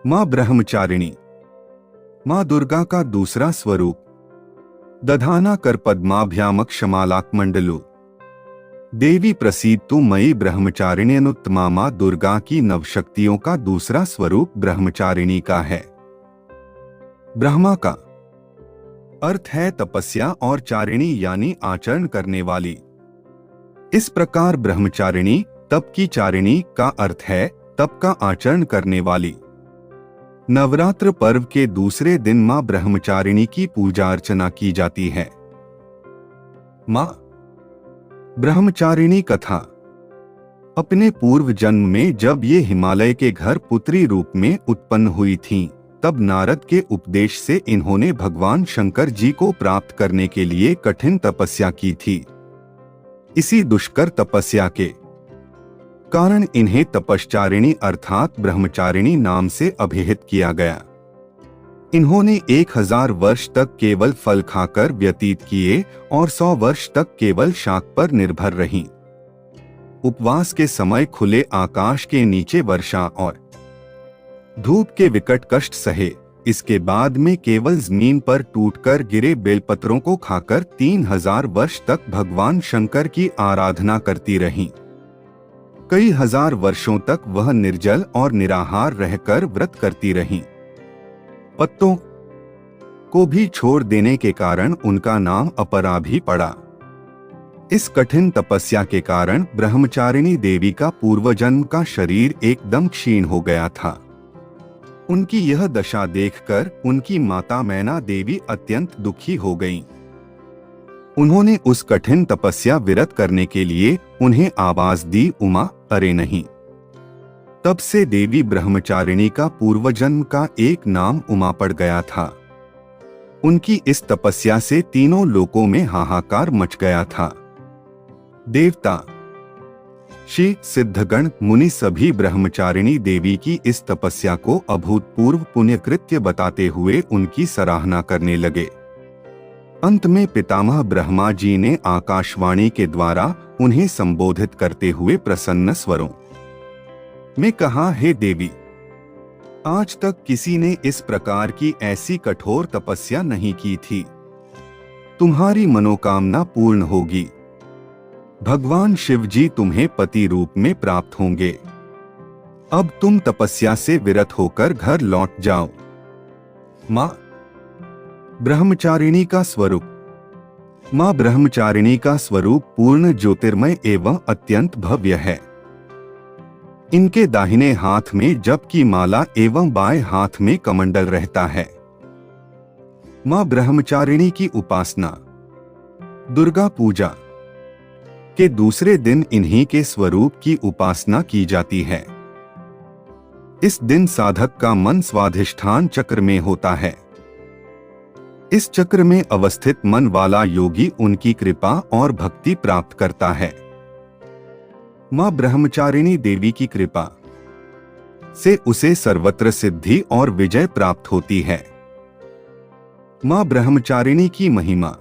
मां ब्रह्मचारिणी, मां दुर्गा का दूसरा स्वरूप। दधाना कर पद्माभ्यामक क्षमालाकमंडलु। देवी प्रसीदतु मयि ब्रह्मचारिण्यनुत्तमा। मां दुर्गा की नवशक्तियों का दूसरा स्वरूप ब्रह्मचारिणी का है। ब्रह्मा का अर्थ है तपस्या और चारिणी यानी आचरण करने वाली। इस प्रकार ब्रह्मचारिणी तप की चारिणी का अर्थ है तप का आचरण करने वाली। नवरात्र पर्व के दूसरे दिन मां ब्रह्मचारिणी की पूजा अर्चना की जाती है। मां ब्रह्मचारिणी कथा। अपने पूर्व जन्म में जब ये हिमालय के घर पुत्री रूप में उत्पन्न हुई थीं, तब नारद के उपदेश से इन्होंने भगवान शंकर जी को प्राप्त करने के लिए कठिन तपस्या की थी। इसी दुष्कर तपस्या के कारण इन्हें तपश्चारिणी अर्थात ब्रह्मचारिणी नाम से अभिहित किया गया। इन्होंने 1000 वर्ष तक केवल फल खाकर व्यतीत किए और 100 वर्ष तक केवल शाक पर निर्भर रहीं। उपवास के समय खुले आकाश के नीचे वर्षा और धूप के विकट कष्ट सहे। इसके बाद में केवल जमीन पर टूटकर गिरे बेलपत्रों को खाकर 3000 वर्ष तक भगवान शंकर की आराधना करती रहीं। कई हजार वर्षों तक वह निर्जल और निराहार रहकर व्रत करती रहीं। पत्तों को भी छोड़ देने के कारण उनका नाम अपरा भी पड़ा। इस कठिन तपस्या के कारण ब्रह्मचारिणी देवी का पूर्वजन्म का शरीर एकदम क्षीण हो गया था। उनकी यह दशा देखकर उनकी माता मैना देवी अत्यंत दुखी हो गईं। उन्होंने उस कठिन तपस्या विरत करने के लिए उन्हें आवाज दी, उमा अरे नहीं। तब से देवी ब्रह्मचारिणी का पूर्वजन्म का एक नाम उमा पड़ गया था। उनकी इस तपस्या से तीनों लोकों में हाहाकार मच गया था। देवता, ऋषि, सिद्धगण, मुनि सभी ब्रह्मचारिणी देवी की इस तपस्या को अभूतपूर्व पुण्यकृत्य बताते हुए उनकी सराहना करने लगे। अंत में पितामह ब्रह्मा जी ने आकाशवाणी के द्वारा उन्हें संबोधित करते हुए प्रसन्न स्वरों में कहा, हे देवी, आज तक किसी ने इस प्रकार की ऐसी कठोर तपस्या नहीं की थी। तुम्हारी मनोकामना पूर्ण होगी। भगवान शिव जी तुम्हें पति रूप में प्राप्त होंगे। अब तुम तपस्या से विरत होकर घर लौट जाओ। मां ब्रह्मचारिणी का स्वरूप। मां ब्रह्मचारिणी का स्वरूप पूर्ण ज्योतिर्मय एवं अत्यंत भव्य है। इनके दाहिने हाथ में जप की माला एवं बाएं हाथ में कमंडल रहता है। मां ब्रह्मचारिणी की उपासना। दुर्गा पूजा के दूसरे दिन इन्हीं के स्वरूप की उपासना की जाती है। इस दिन साधक का मन स्वाधिष्ठान चक्र में होता है। इस चक्र में अवस्थित मन वाला योगी उनकी कृपा और भक्ति प्राप्त करता है। मां ब्रह्मचारिणी देवी की कृपा से उसे सर्वत्र सिद्धि और विजय प्राप्त होती है। मां ब्रह्मचारिणी की महिमा।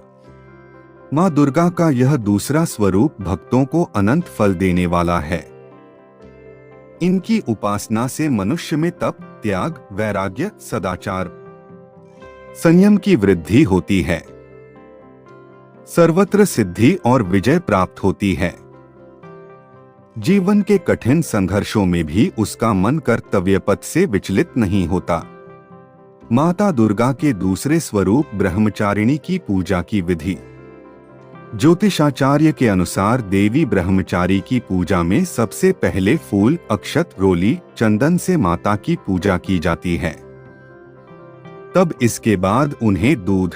मां दुर्गा का यह दूसरा स्वरूप भक्तों को अनंत फल देने वाला है। इनकी उपासना से मनुष्य में तप, त्याग, वैराग्य, सदाचार, संयम की वृद्धि होती है। सर्वत्र सिद्धि और विजय प्राप्त होती है। जीवन के कठिन संघर्षों में भी उसका मन कर्तव्य पथ से विचलित नहीं होता। माता दुर्गा के दूसरे स्वरूप ब्रह्मचारिणी की पूजा की विधि। ज्योतिषाचार्य के अनुसार देवी ब्रह्मचारी की पूजा में सबसे पहले फूल, अक्षत, रोली, चंदन से माता की पूजा की जाती है। तब इसके बाद उन्हें दूध,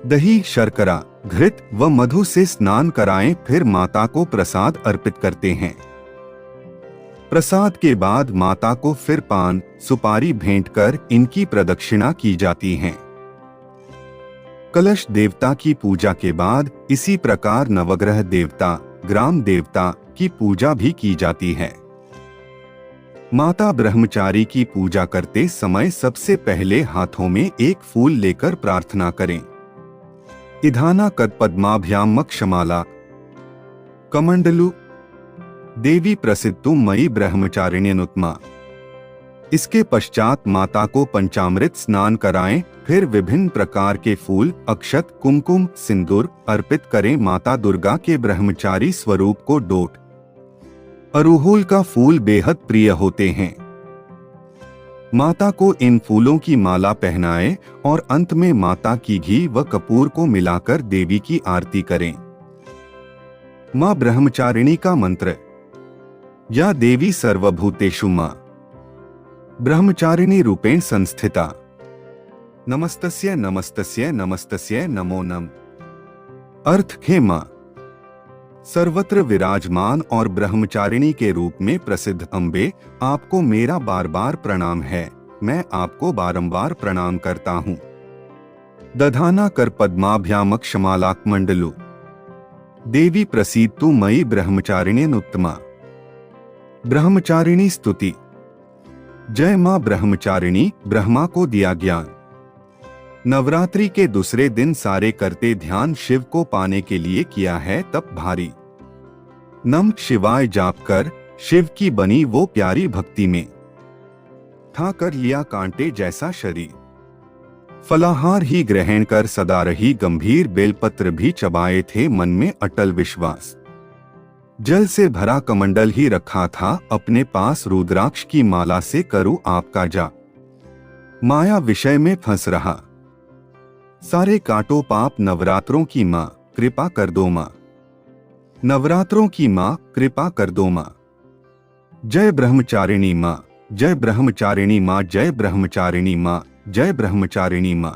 दही, शर्करा, घृत व मधु से स्नान कराएं, फिर माता को प्रसाद अर्पित करते हैं। प्रसाद के बाद माता को फिर पान, सुपारी भेंट कर इनकी प्रदक्षिणा की जाती है। कलश देवता की पूजा के बाद इसी प्रकार नवग्रह देवता, ग्राम देवता की पूजा भी की जाती है। माता ब्रह्मचारी की पूजा करते समय सबसे पहले हाथों में एक फूल लेकर प्रार्थना करें। इधाना कद पद्माभ्याम क्षमाला कमंडलु। देवी प्रसिद्धु मयि ब्रह्मचारिण्यनुत्तमा। इसके पश्चात माता को पंचामृत स्नान कराएं, फिर विभिन्न प्रकार के फूल, अक्षत, कुमकुम, सिंदूर अर्पित करें। माता दुर्गा के ब्रह्मचारी स्वरूप को डोट, अड़हुल का फूल बेहद प्रिय होते हैं। माता को इन फूलों की माला पहनाएं और अंत में माता की घी व कपूर को मिलाकर देवी की आरती करें। मां ब्रह्मचारिणी का मंत्र। या देवी सर्वभूतेषु मां ब्रह्मचारिणी रूपेण संस्थिता। नमस्तस्य नमस्तस्य नमस्तस्य नमो नमः। अर्थ है मां सर्वत्र विराजमान और ब्रह्मचारिणी के रूप में प्रसिद्ध अम्बे, आपको मेरा बार बार प्रणाम है। मैं आपको बारंबार प्रणाम करता हूँ। दधाना कर पद्माभ्याम क्षमालाकमंडलु। देवी प्रसीदतु मयि ब्रह्मचारिण्यनुत्तमा। ब्रह्मचारिणी स्तुति। जय मां ब्रह्मचारिणी, ब्रह्मा को दिया ज्ञान। नवरात्रि के दूसरे दिन सारे करते ध्यान शिव को पाने के लिए किया है तप भारी। नम शिवाय जाप कर शिव की बनी वो प्यारी भक्ति में था कर लिया कांटे जैसा शरीर। फलाहार ही ग्रहण कर सदा रही गंभीर, बेलपत्र भी चबाए थे मन में अटल विश्वास। जल से भरा कमंडल ही रखा था अपने पास, रुद्राक्ष की माला से करूं आपका जाप। माया विषय में फंस रहा सारे काटो पाप, नवरात्रों की मां कृपा कर दो मां। नवरात्रों की मां कृपा कर दो मां। जय ब्रह्मचारिणी मां, जय ब्रह्मचारिणी मां, जय ब्रह्मचारिणी मां, जय ब्रह्मचारिणी मां।